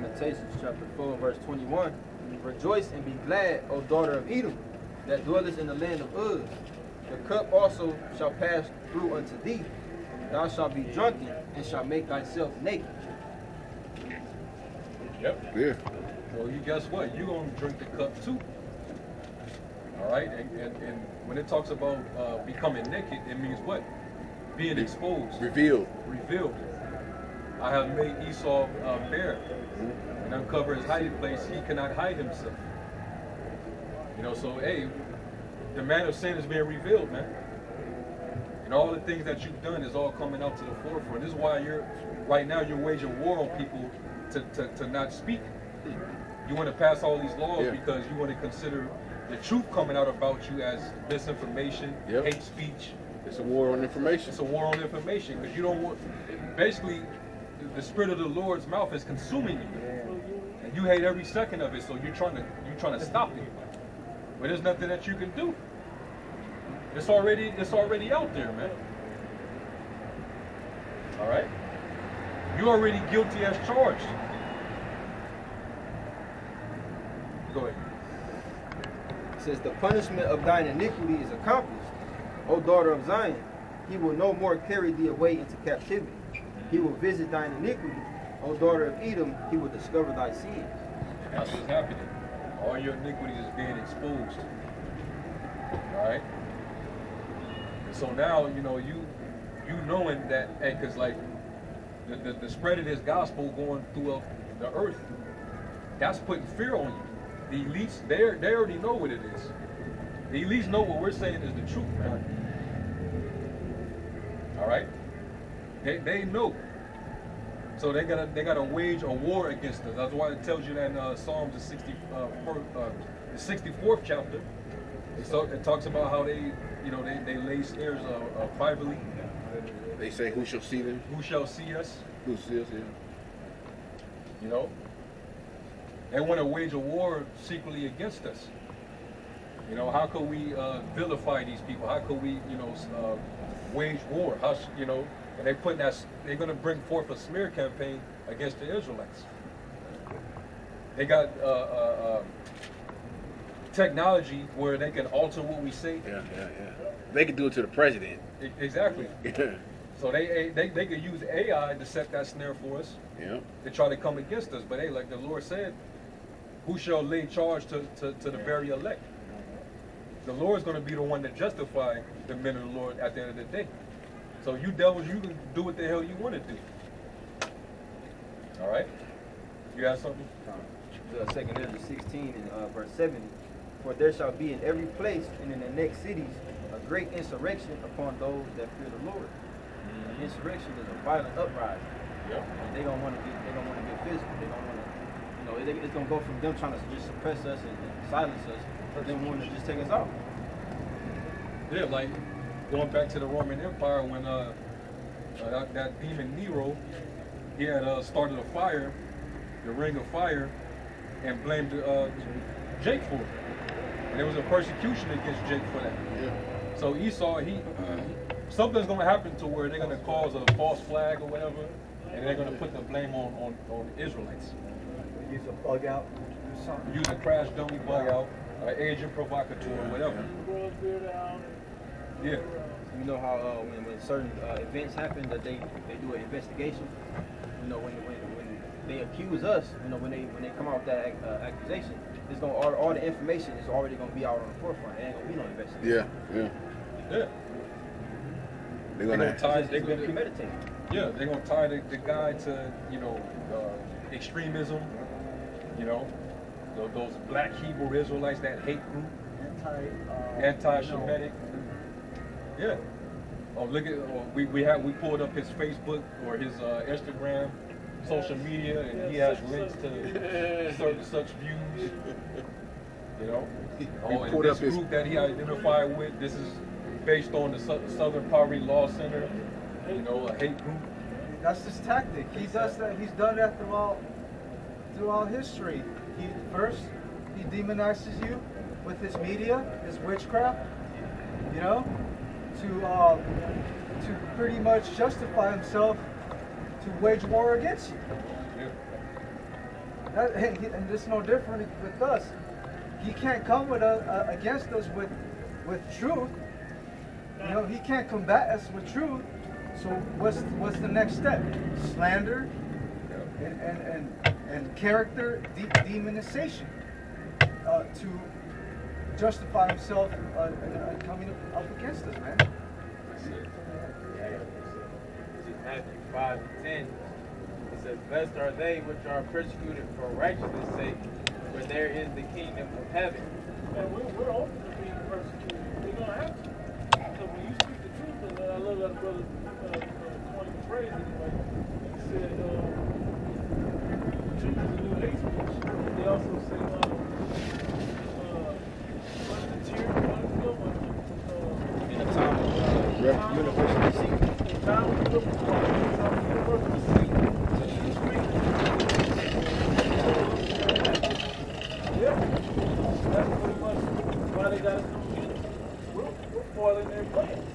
Lamentations chapter 4, verse 21. Rejoice and be glad, O daughter of Edom, that dwellest in the land of Uz. The cup also shall pass through unto thee. Thou shalt be drunken and shalt make thyself naked. Yep. Yeah. Well, you guess what? You're going to drink the cup too. All right? And when it talks about becoming naked, it means what? Being exposed. Revealed. Revealed. I have made Esau bare and uncover his hiding place. He cannot hide himself. You know, so, hey, the man of sin is being revealed, man. And all the things that you've done is all coming out to the forefront. This is why right now you're waging war on people to not speak. You want to pass all these laws because you want to consider the truth coming out about you as misinformation, hate speech. It's a war on information. It's a war on information because you don't want, basically, the spirit of the Lord's mouth is consuming you. And you hate every second of it, so you're trying to stop it. But there's nothing that you can do. It's already out there, man. All right? You're already guilty as charged. Go ahead. It says, the punishment of thine iniquity is accomplished. O daughter of Zion, he will no more carry thee away into captivity. He will visit thine iniquity. O daughter of Edom, he will discover thy sins. That's what's happening. All your iniquities is being exposed. All right? And so now, you know, you knowing that, hey, because like the spread of this gospel going throughout the earth, that's putting fear on you. The elites, they already know what it is. The elites know what we're saying is the truth, man. All right? They know. So they gotta wage a war against us. That's why it tells you that in Psalms the 64th chapter. It talks about how they lay snares privately. They say, who shall see them? Who shall see us? Who sees us, You know? They want to wage a war secretly against us. You know, how could we vilify these people? How could we, wage war? And they're going to bring forth a smear campaign against the Israelites. They got technology where they can alter what we say. Yeah. They can do it to the president. Exactly. So they could use AI to set that snare for us. Yeah. To try to come against us. But hey, like the Lord said, who shall lay charge to the very elect? The Lord's going to be the one that justify the men of the Lord at the end of the day. So you devils, you can do what the hell you want to do. All right? You got something? The second Ezra 16 and verse 70. For there shall be in every place and in the next cities a great insurrection upon those that fear the Lord. An insurrection is a violent uprising. Yep. And they're gonna want to get physical. They're gonna want to, it's gonna go from them trying to just suppress us and silence us to them wanting to just take us out. Yeah, like going back to the Roman Empire when that demon Nero, he had started a fire, the ring of fire, and blamed Jake for it. And there was a persecution against Jake for that. Yeah. So Esau, something's gonna happen to where they're gonna cause a false flag or whatever, and they're gonna put the blame on the Israelites. Use a bug out or something. Use a crash dummy bug out, agent provocateur, whatever. Yeah. You know how when certain events happen that they do an investigation. You know when they accuse us. You know when they come out with that accusation, it's gonna all the information is already gonna be out on the forefront. There ain't gonna be no investigation. Yeah. They're gonna premeditate. Yeah, they're gonna tie the guy to extremism. Those black Hebrew Israelites, that hate group, anti-Semitic. Yeah. Oh, look at we pulled up his Facebook or his Instagram, social media, and he has links to certain such views. And this group that he identified with, this is based on the Southern Poverty Law Center. A hate group. That's his tactic. He does that. He's done that throughout history. He demonizes you with his media, his witchcraft, to pretty much justify himself to wage war against you. Yeah. And it's no different with us. He can't come with against us with truth. You know, he can't combat us with truth. So what's the next step? Slander and character demonization to justify himself coming up against us, man. Matthew 5:10. It says, "Blessed are they which are persecuted for righteousness' sake, for there is the kingdom of heaven." And we're open to being persecuted. We're gonna have to. So when you speak the truth, and I love that brother coined the phrase anyway. He said, "Truth is a new hate speech." They also say, "What's the tear? In a time of universal deceit. Time of universal deceit." Yeah, that's pretty much why they got us coming in. We're foiling their plans.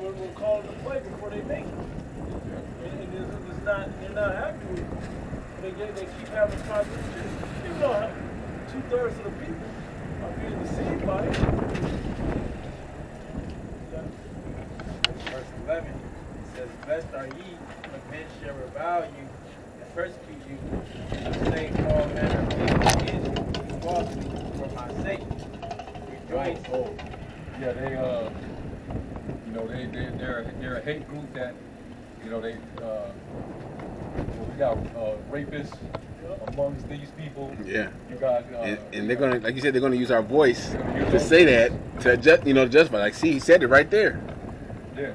We're calling the play before they make it. And it's not, they're not happy with it. They keep having projects. You know, 2/3 of the people are being deceived by it. Verse 11 says, "Blessed are ye when men shall revile you and persecute you, and say all manner of things against you falsely for my sake. Rejoice." Yeah, they're a hate group that, we got rapists amongst these people. Yeah. You got, and they're gonna, like you said, they're gonna use our voice to say that to justify. Like, see, he said it right there. Yeah.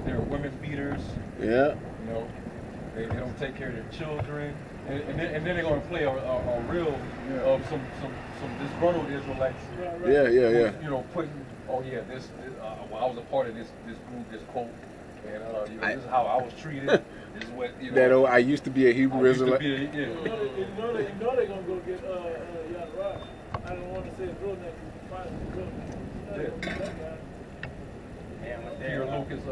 They're women beaters. Yeah. They don't take care of their children, and then they're gonna play a real some disgruntled Israelites. Yeah. Putting, this I was a part of this group, this cult, and this is how I was treated. This is what I used to be a Hebrew Israelite. You know they're gonna go get Yadrod. I don't want to say his real name because Peter Lucas,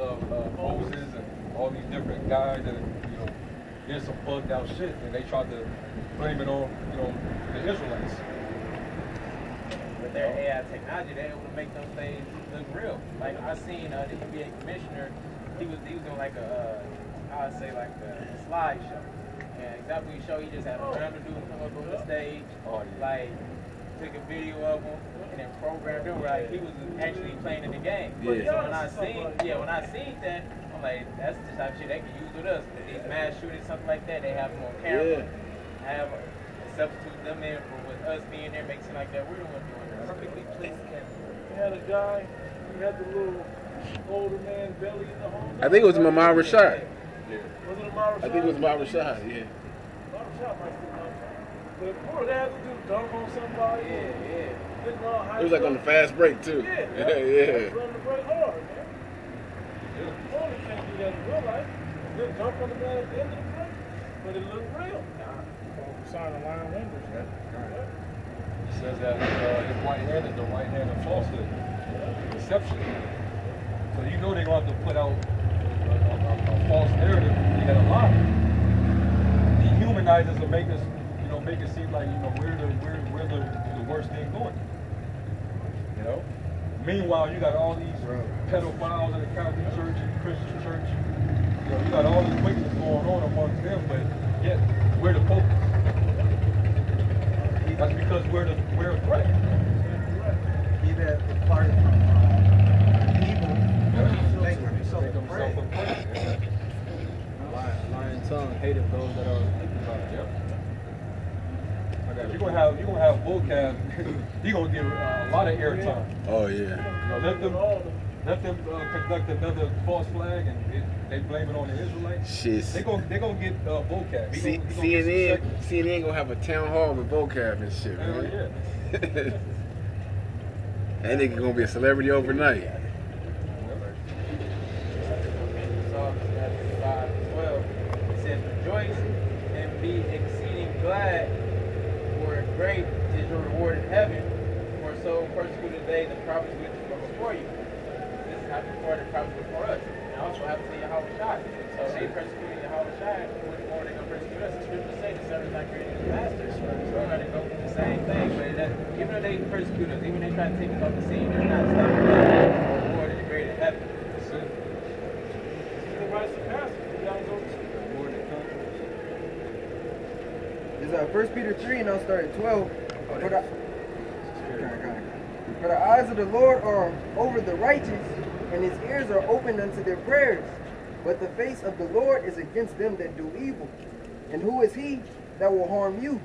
Moses, and all these different guys that did some bugged out shit, and they tried to blame it on the Israelites. With their AI technology, they're able to make those things look real. Like I seen the NBA commissioner, he was doing like a slideshow. And example he showed, he just had a random dude come up on the stage, like took a video of him and then programmed him like he was actually playing in the game. Yeah. So when I seen that, I'm like, that's the type of shit they can use with us. With these mass shootings, something like that, they have them on camera, have substitute them in for with us being there, makes it like that we're the one doing it. Perfectly placed camera. We had a guy, he had the little older man belly in the home. I think it was Mamar Rashad. Was it Amar Rashad? I think it was Mamar Rashad. Yeah. Amar Rashad might still know. But before they had to do dunk on somebody. Yeah. It was like on the fast break too. Yeah. Run the break hard, man. You only can't do that in real life. Then dunk on the man at the end of the break. But it looked real. Sign a line windows. It says that his right hand is the right hand of falsehood, deception. So they're going to have to put out a false narrative. They got a lie. Dehumanize us and make us, make it seem like we're the worst thing going. Meanwhile, you got all these pedophiles in the Catholic Church and the Christian Church. You got all this wickedness going on amongst them, but yet we're the focus. That's because we're a threat. He that departed from evil make himself afraid. Lying tongue hateth those that are thinking about it. Yep. You're gonna have vocab. You're gonna get a lot of airtime. Oh yeah. Let them conduct another false flag, and they blame it on the Israelites. Shit. They're gonna get vocab. CNN gonna have a town hall with vocab and shit, Hell man. yeah. That nigga gonna be a celebrity overnight. Psalms 5:12. It says, "Rejoice and be exceeding glad, for great is your reward in heaven. For so persecuted they the prophets which were before you." This is how before the prophets before us. And also have to Yahweh Shai. So they persecuted Yahweh Shai, what more they gonna persecute us? The scripture says the though they persecute us, even they try to take us off the scene, they're not stopping us. Our Lord is great in heaven. That's it. Everybody surpasses. You guys don't More than conquerors. It's 1 Peter 3 and I'll start at 12. For the eyes of the Lord are over the righteous, and his ears are open unto their prayers. But the face of the Lord is against them that do evil. And who is he that will harm you,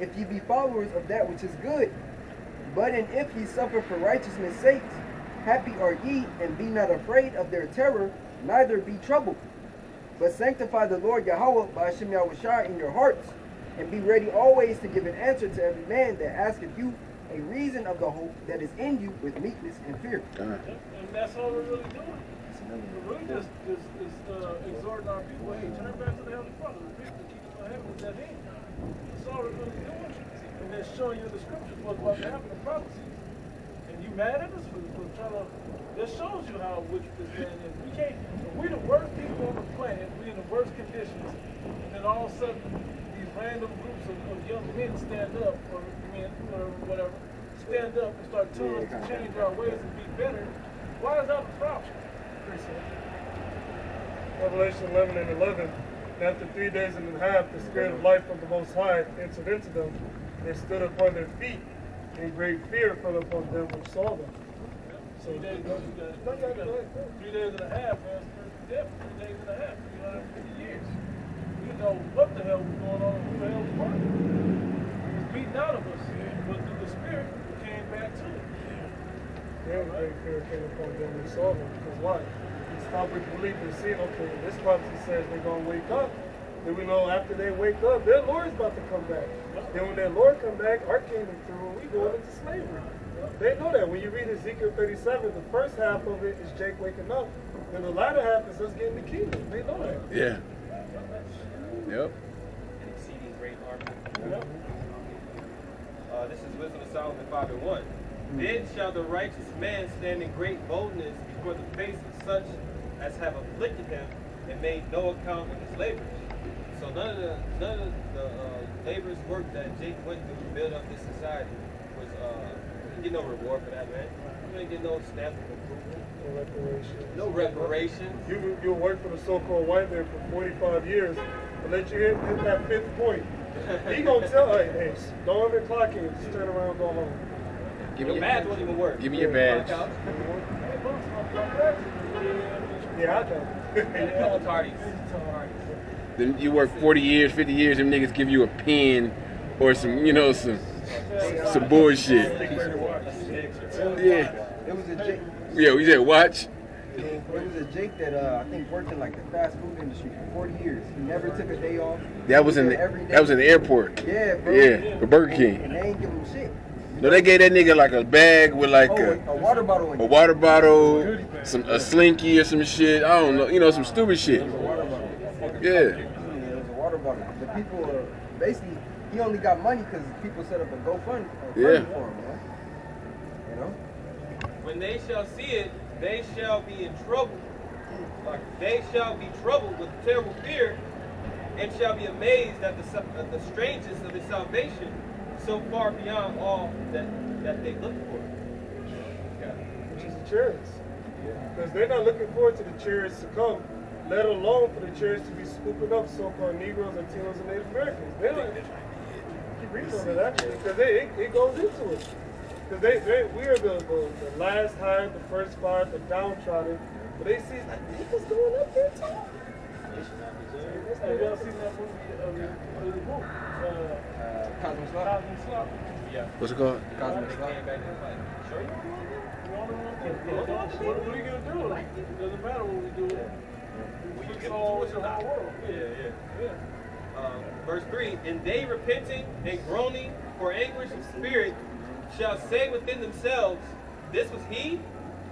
if ye be followers of that which is good? But and if ye suffer for righteousness' sake, happy are ye, and be not afraid of their terror, neither be troubled. But sanctify the Lord Yahweh by Hashem Yahushua in your hearts, and be ready always to give an answer to every man that asketh you a reason of the hope that is in you with meekness and fear. And that's all we're really doing. We're really just exhorting our people, hey, turn back to the Heavenly Father. Repent and keep the heaven at hand. That's all we're really doing. And then showing you the scriptures what's about to happen, the prophecies. And you mad at us for trying to, that shows you how wicked this man is. We can't, if we're the worst people on the planet, we're in the worst conditions, and then all of a sudden, these random groups of young men stand up, or men, or whatever, stand up and start telling us to change our ways and be better. Why is that a problem? Revelation 11 and 11. And after 3 days and a half, the Spirit of life of the Most High entered into them. They stood upon their feet, and great fear fell upon them which saw them. So 3 days, 3 days and a half, man. It's dead for 3 days and a half, 350 years. We didn't know what the hell was going on, who the hell was working. It was beaten out of us, but through the Spirit, we came back to it. Then great fear came upon them which saw them. Because why? We stopped with belief and seeing, okay, this prophecy says they're going to wake up. Then we know after they wake up, their Lord's about to come back. Then when their Lord come back, our kingdom through, and we going into slavery. They know that. When you read Ezekiel 37, the first half of it is Jake waking up. Then the latter half is us getting the kingdom. They know that. Yeah. Yep. An exceeding great army. Yep. This is Wisdom of Solomon 5 and 1. Then shall the righteous man stand in great boldness before the face of such as have afflicted him and made no account of his labors. So none of the labor's work that Jake went through to build up this society was he didn't get no reward for that, man. He didn't get no stamp of approval. No reparations. No reparations. You work for the so-called white man for 45 years, and let you hit that fifth point. He gonna tell, hey, don't ever clock in, just turn around and go home. Give Your me badge won't even work. Give me your badge. Yeah, I know. Tardies. Then you work 40 years, 50 years, them niggas give you a pen or some, you know, some bullshit. Yeah. It was a Jake. Yeah, we said watch. It was a Jake that I think worked in like the fast food industry for 40 years. He never took a day off. That was in the airport. Yeah, bro. Yeah, for Burger King. And they ain't give him shit. No, they gave that nigga like a bag with like a water bottle in a it. water bottle, a slinky or some shit. I don't know, you know, some stupid shit. It was a water bottle. Yeah. It was a water bottle. The people basically, he only got money because people set up a GoFundMe for him, man. You know? When they shall see it, they shall be in trouble. They shall be troubled with terrible fear, and shall be amazed at the strangeness of his salvation, so far beyond all that they look for. Which is the chariots. Because they're not looking forward to the chariots to come, let alone for the chariots to be scooping up so-called Negroes, Latinos, and Native Americans. They don't keep reading on that actually, because it goes into it. Because we are the last hired, the first fired, the downtrodden. But they see like niggas going up there too. Have y'all seen that movie? The book? Cosmic Slaughter. Cosmic Slaughter. Yeah. What's it called? Cosmic Slaughter. What are you gonna do? It doesn't matter what we do. We fix all the whole world. Yeah. Verse 3, and they repenting and groaning for anguish of spirit shall say within themselves, this was he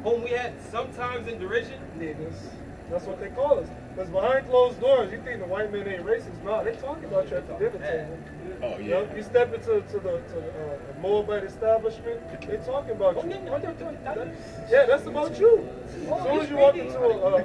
whom we had sometimes in derision. Niggas. That's what they call us. Because behind closed doors, you think the white man ain't racist. No, they talking about you at the dinner table. Oh, You know, you step into the Moabite establishment, they talking about you. Yeah, that's about you. As soon as you walk into a